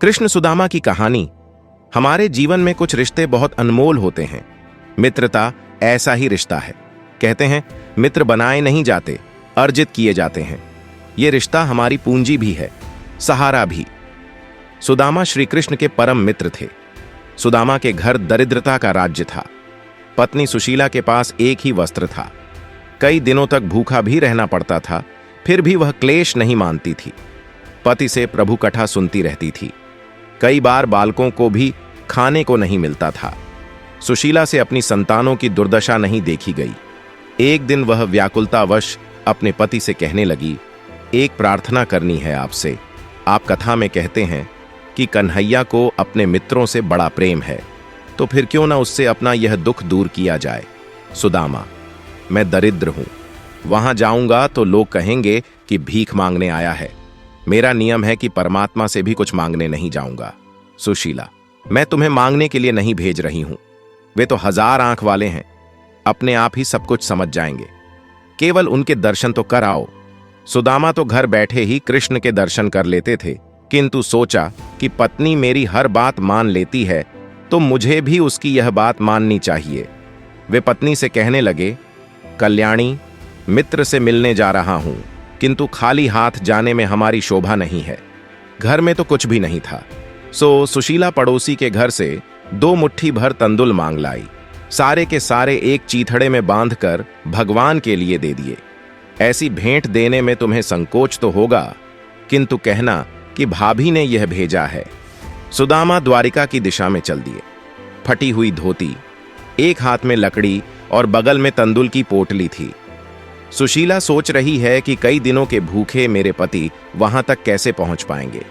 कृष्ण सुदामा की कहानी। हमारे जीवन में कुछ रिश्ते बहुत अनमोल होते हैं। मित्रता ऐसा ही रिश्ता है। कहते हैं मित्र बनाए नहीं जाते, अर्जित किए जाते हैं। ये रिश्ता हमारी पूंजी भी है, सहारा भी। सुदामा श्री कृष्ण के परम मित्र थे। सुदामा के घर दरिद्रता का राज्य था। पत्नी सुशीला के पास एक ही वस्त्र था। कई दिनों तक भूखा भी रहना पड़ता था, फिर भी वह क्लेश नहीं मानती थी। पति से प्रभु कथा सुनती रहती थी। कई बार बालकों को भी खाने को नहीं मिलता था। सुशीला से अपनी संतानों की दुर्दशा नहीं देखी गई। एक दिन वह व्याकुलतावश अपने पति से कहने लगी, एक प्रार्थना करनी है आपसे। आप कथा में कहते हैं कि कन्हैया को अपने मित्रों से बड़ा प्रेम है, तो फिर क्यों ना उससे अपना यह दुख दूर किया जाए। सुदामा, मैं दरिद्र हूं, वहां जाऊंगा तो लोग कहेंगे कि भीख मांगने आया है। मेरा नियम है कि परमात्मा से भी कुछ मांगने नहीं जाऊंगा। सुशीला, मैं तुम्हें मांगने के लिए नहीं भेज रही हूं। वे तो 1000 आंख वाले हैं, अपने आप ही सब कुछ समझ जाएंगे। केवल उनके दर्शन तो कराओ। सुदामा तो घर बैठे ही कृष्ण के दर्शन कर लेते थे, किंतु सोचा कि पत्नी मेरी हर बात मान लेती है तो मुझे भी उसकी यह बात माननी चाहिए। वे पत्नी से कहने लगे, कल्याणी, मित्र से मिलने जा रहा हूं, किंतु खाली हाथ जाने में हमारी शोभा नहीं है। घर में तो कुछ भी नहीं था, सो सुशीला पड़ोसी के घर से 2 मुट्ठी भर तंदुल मांग लाई। सारे के सारे एक चीथड़े में बांधकर भगवान के लिए दे दिए। ऐसी भेंट देने में तुम्हें संकोच तो होगा, किंतु कहना कि भाभी ने यह भेजा है। सुदामा द्वारिका की दिशा में चल दिए। फटी हुई धोती, एक हाथ में लकड़ी और बगल में तंदुल की पोटली थी। सुशीला सोच रही है कि कई दिनों के भूखे मेरे पति वहां तक कैसे पहुंच पाएंगे।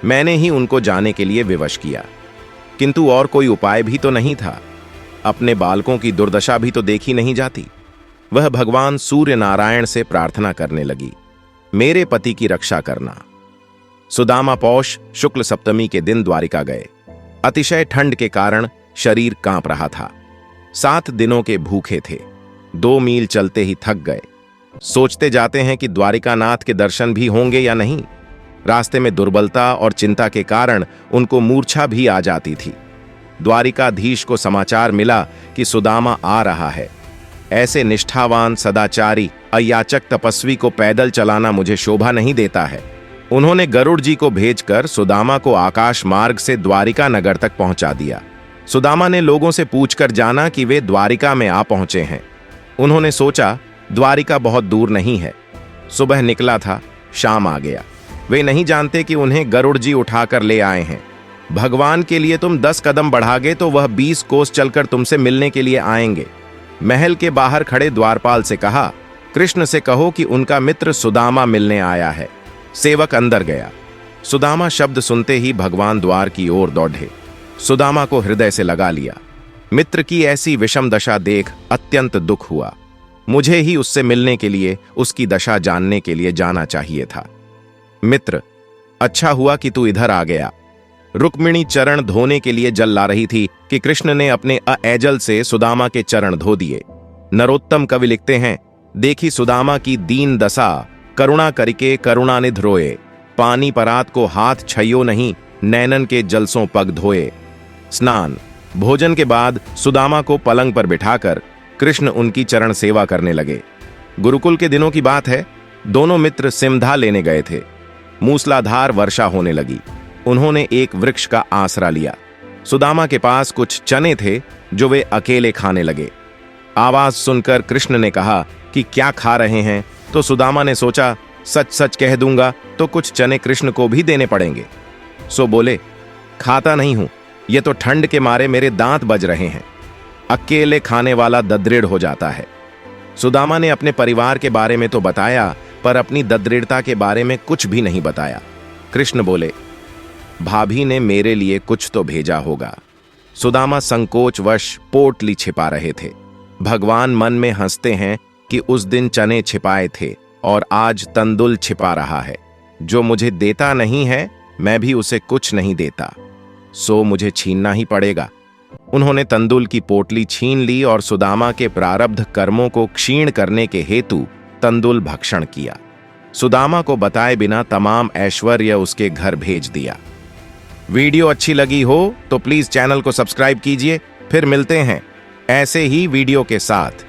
मैंने ही उनको जाने के लिए विवश किया, किंतु और कोई उपाय भी तो नहीं था। अपने बालकों की दुर्दशा भी तो देखी नहीं जाती। वह भगवान सूर्य नारायण से प्रार्थना करने लगी, मेरे पति की रक्षा करना। सुदामा पौष शुक्ल सप्तमी के दिन द्वारिका गए। अतिशय ठंड के कारण शरीर कांप रहा था। 7 दिनों के भूखे थे। 2 मील चलते ही थक गए। सोचते जाते हैं कि द्वारिकानाथ के दर्शन भी होंगे या नहीं। रास्ते में दुर्बलता और चिंता के कारण उनको मूर्छा भी आ जाती थी। द्वारिकाधीश को समाचार मिला कि सुदामा आ रहा है। ऐसे निष्ठावान, सदाचारी, अयाचक तपस्वी को पैदल चलाना मुझे शोभा नहीं देता है। उन्होंने गरुड़ जी को भेजकर सुदामा को आकाश मार्ग से द्वारिका नगर तक पहुंचा दिया। सुदामा ने लोगों से पूछकर जाना कि वे द्वारिका में आ पहुंचे हैं। उन्होंने सोचा द्वारिका बहुत दूर नहीं है। सुबह निकला था, शाम आ गया। वे नहीं जानते कि उन्हें गरुड़ जी उठाकर ले आए हैं। भगवान के लिए तुम 10 कदम बढ़ागे तो वह 20 कोस चलकर तुमसे मिलने के लिए आएंगे। महल के बाहर खड़े द्वारपाल से कहा, कृष्ण से कहो कि उनका मित्र सुदामा मिलने आया है। सेवक अंदर गया। सुदामा शब्द सुनते ही भगवान द्वार की ओर दौड़े। सुदामा को हृदय से लगा लिया। मित्र की ऐसी विषम दशा देख अत्यंत दुख हुआ। मुझे ही उससे मिलने के लिए, उसकी दशा जानने के लिए जाना चाहिए था। मित्र, अच्छा हुआ कि तू इधर आ गया। रुक्मिणी चरण धोने के लिए जल ला रही थी कि कृष्ण ने अपने अएजल से सुदामा के चरण धो दिए। नरोत्तम कवि लिखते हैं, देखी सुदामा की दीन दशा, करुणा करके करुणानिध रोए। पानी परात को हाथ छयो नहीं, नैनन के जलसों पग धोए। स्नान भोजन के बाद सुदामा को पलंग पर बिठाकर कृष्ण उनकी चरण सेवा करने लगे। गुरुकुल के दिनों की बात है। दोनों मित्र सिमधा लेने गए थे। मूसलाधार वर्षा होने लगी। उन्होंने एक वृक्ष का आसरा लिया। सुदामा के पास कुछ चने थे जो वे अकेले खाने लगे। आवाज सुनकर कृष्ण ने कहा कि क्या खा रहे हैं, तो सुदामा ने सोचा सच सच कह दूंगा तो कुछ चने कृष्ण को भी देने पड़ेंगे। सो बोले, खाता नहीं हूं, ये तो ठंड के मारे मेरे दांत बज रहे हैं। अकेले खाने वाला ददृढ़ हो जाता है। सुदामा ने अपने परिवार के बारे में तो बताया, पर अपनी ददृढ़ता के बारे में कुछ भी नहीं बताया। कृष्ण बोले, भाभी ने मेरे लिए कुछ तो भेजा होगा। सुदामा संकोचवश पोटली छिपा रहे थे। भगवान मन में हंसते हैं कि उस दिन चने छिपाए थे और आज तंदुल छिपा रहा है। जो मुझे देता नहीं है, मैं भी उसे कुछ नहीं देता, सो मुझे छीनना ही पड़ेगा। उन्होंने तंदुल की पोटली छीन ली और सुदामा के प्रारब्ध कर्मों को क्षीण करने के हेतु तंदुल भक्षण किया। सुदामा को बताए बिना तमाम ऐश्वर्य उसके घर भेज दिया। वीडियो अच्छी लगी हो तो प्लीज चैनल को सब्सक्राइब कीजिए। फिर मिलते हैं ऐसे ही वीडियो के साथ।